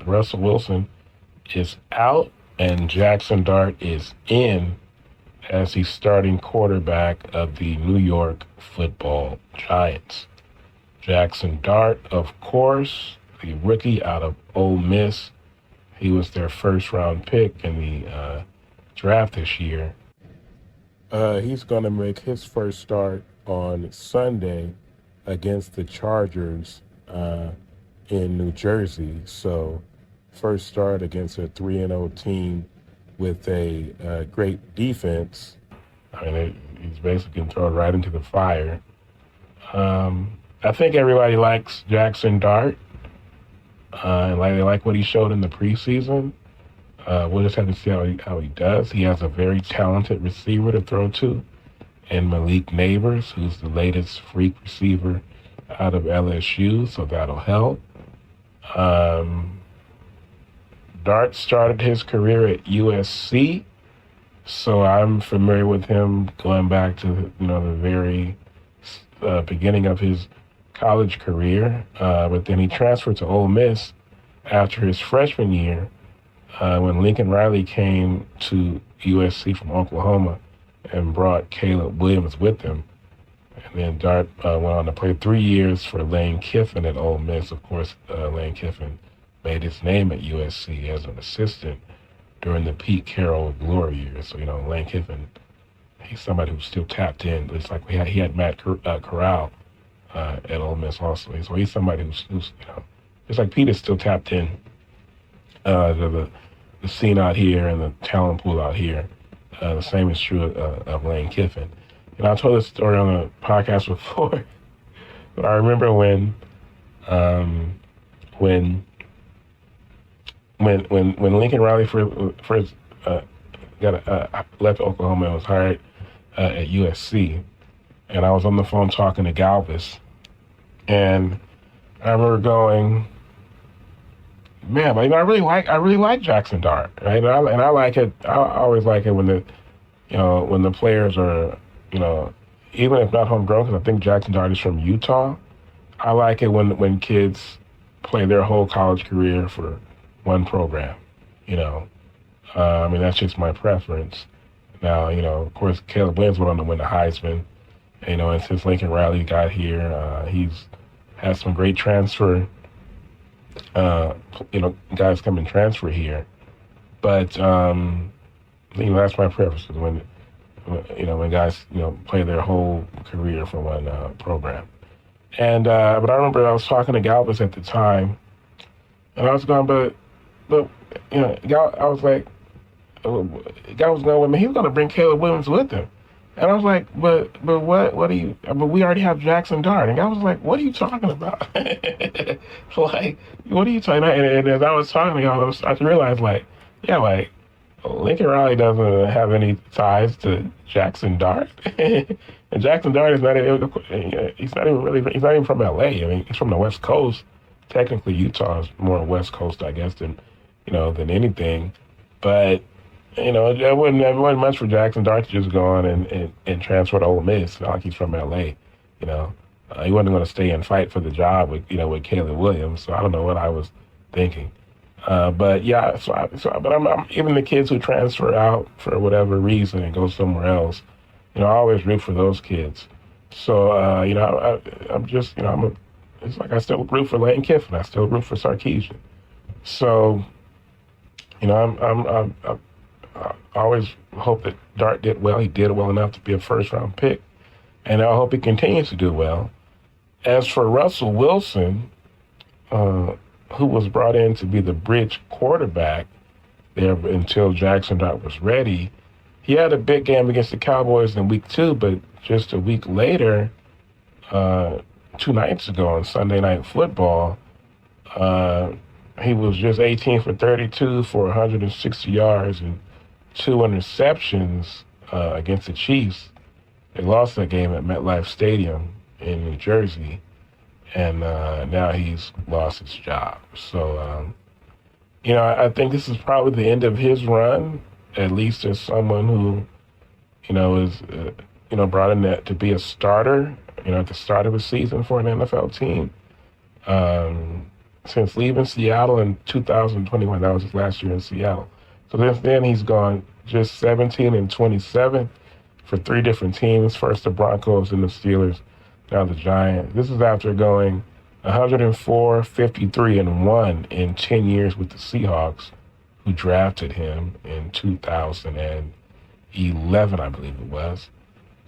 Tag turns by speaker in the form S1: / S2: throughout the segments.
S1: Russell Wilson is out and Jackson Dart is in as the starting quarterback of the New York Football Giants. Jackson Dart, of course, the rookie out of Ole Miss. He was their first-round pick in the draft this year. He's going to make his first start on Sunday against the Chargers in New Jersey. So, first start against a 3-0 team with a great defense. I mean, he's basically been thrown right into the fire. I think everybody likes Jackson Dart. And they like what he showed in the preseason. We'll just have to see how he does. He has a very talented receiver to throw to in Malik Neighbors, who's the latest freak receiver out of LSU, so that'll help. Dart started his career at USC, so I'm familiar with him going back to the very beginning of his college career. But then he transferred to Ole Miss after his freshman year when Lincoln Riley came to USC from Oklahoma and brought Caleb Williams with him. And then Dart went on to play 3 years for Lane Kiffin at Ole Miss. Of course, Lane Kiffin made his name at USC as an assistant during the Pete Carroll glory years. So, Lane Kiffin, he's somebody who's still tapped in. It's like he had Matt Corral at Ole Miss also. So he's somebody who's just like Pete is still tapped in to the scene out here and the talent pool out here. The same is true of Lane Kiffin. I told this story on the podcast before, but I remember when Lincoln Riley first left Oklahoma and was hired at USC, and I was on the phone talking to Galvis, and I remember going, man, but I really like Jackson Dart, right? And I like it. I always like it when the players are, even if not homegrown, because I think Jackson Dart is from Utah. I like it when kids play their whole college career for one program. That's just my preference. Now, of course, Caleb Williams went on to win the Heisman. And since Lincoln Riley got here, he's had some great transfer. Guys come and transfer here, but that's my preference when guys play their whole career for one program. And but I remember I was talking to Galvis at the time, and I was going, but I was like, Galvis going, he was going to bring Caleb Williams with him. And I was like, but what do you, but we already have Jackson Dart. And I was like, what are you talking about? Like, what are you talking about? And as I was talking to y'all, I realized, Lincoln Riley doesn't have any ties to Jackson Dart. And Jackson Dart is he's not even from LA. He's from the West Coast. Technically, Utah is more West Coast, I guess, than anything. But it wasn't much for Jackson Dart to just go on and transfer to Ole Miss. Not like he's from L.A. He wasn't going to stay and fight for the job with Caleb Williams. So I don't know what I was thinking. But yeah, but I'm even the kids who transfer out for whatever reason and go somewhere else. I always root for those kids. So I'm just it's like I still root for Lane Kiffin. I still root for Sarkisian. So I always hope that Dart did well. He did well enough to be a first-round pick, and I hope he continues to do well. As for Russell Wilson, who was brought in to be the bridge quarterback there until Jackson Dart was ready, he had a big game against the Cowboys in week 2, but just a week later, 2 nights ago on Sunday Night Football, he was just 18 for 32 for 160 yards and 2 interceptions against the Chiefs. They lost that game at MetLife Stadium in New Jersey, and now he's lost his job. So, I think this is probably the end of his run, at least as someone who, is, brought in to be a starter, at the start of a season for an NFL team. since leaving Seattle in 2021. That was his last year in Seattle. So since then, he's gone just 17 and 27 for three different teams. First the Broncos and the Steelers, now the Giants. This is after going 104, 53, and 1 in 10 years with the Seahawks, who drafted him in 2011, I believe it was.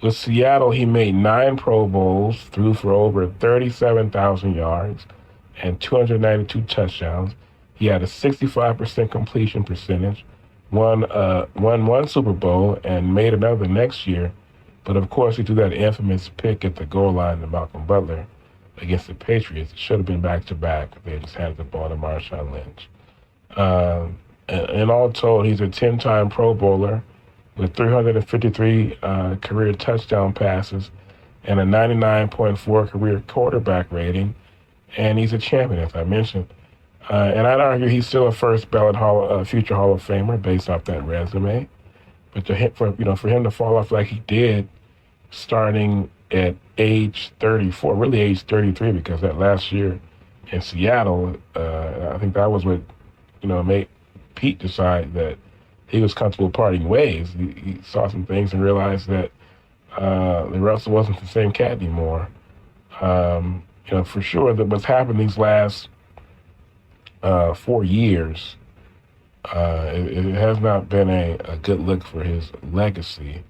S1: With Seattle, he made 9 Pro Bowls, threw for over 37,000 yards and 292 touchdowns. He had a 65% completion percentage, won one Super Bowl, and made another next year. But of course, he threw that infamous pick at the goal line to Malcolm Butler against the Patriots. It should have been back-to-back. They just handed the ball to Marshawn Lynch. And all told, he's a 10-time Pro Bowler with 353 career touchdown passes and a 99.4 career quarterback rating. And he's a champion, as I mentioned. And I'd argue he's still a first ballot future Hall of Famer based off that resume. But for him to fall off like he did, starting at age 34, really age 33, because that last year in Seattle, I think that was what made Pete decide that he was comfortable parting ways. He saw some things and realized that Russell wasn't the same cat anymore. For sure that what's happened these last 4 years, it has not been a good look for his legacy.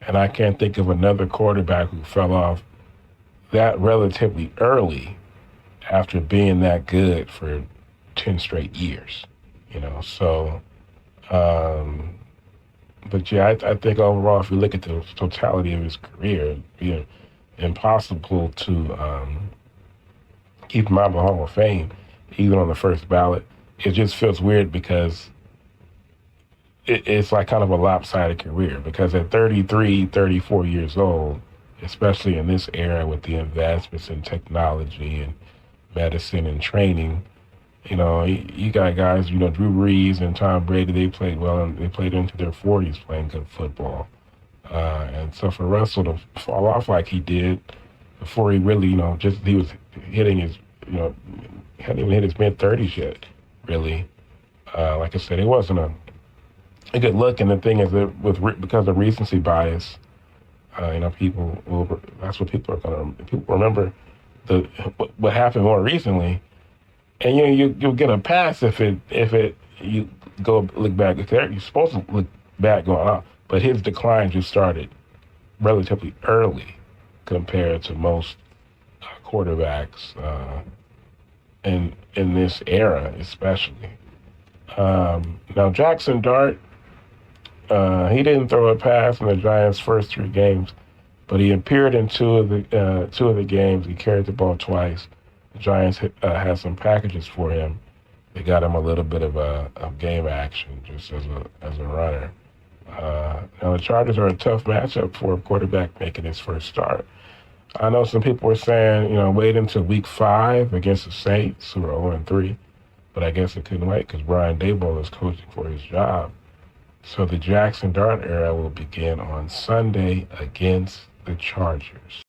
S1: And I can't think of another quarterback who fell off that relatively early after being that good for 10 straight years, So, but yeah, I think overall, if you look at the totality of his career, it'd be impossible to keep him out of the Hall of Fame, even on the first ballot. It just feels weird because it's like kind of a lopsided career, because at 33, 34 years old, especially in this era with the advancements in technology and medicine and training, you got guys, Drew Brees and Tom Brady, they played well, and they played into their 40s playing good football. And so for Russell to fall off like he did before he really, he was hitting his, hadn't even hit his mid-30s yet, really. Like I said, it wasn't a good look. And the thing is that because of recency bias, that's what people remember what happened more recently. And you'll get a pass if you go look back. You're supposed to look back going up, but his decline just started relatively early compared to most quarterbacks in this era, especially. Now Jaxson Dart, he didn't throw a pass in the Giants' first 3 games, but he appeared in two of the games. He carried the ball twice. The Giants had some packages for him. They got him a little bit of game action just as a runner. Now the Chargers are a tough matchup for a quarterback making his first start. I know some people were saying, wait until week 5 against the Saints, who are 0-3, but I guess it couldn't wait because Brian Daboll is coaching for his job. So the Jaxson Dart era will begin on Sunday against the Chargers.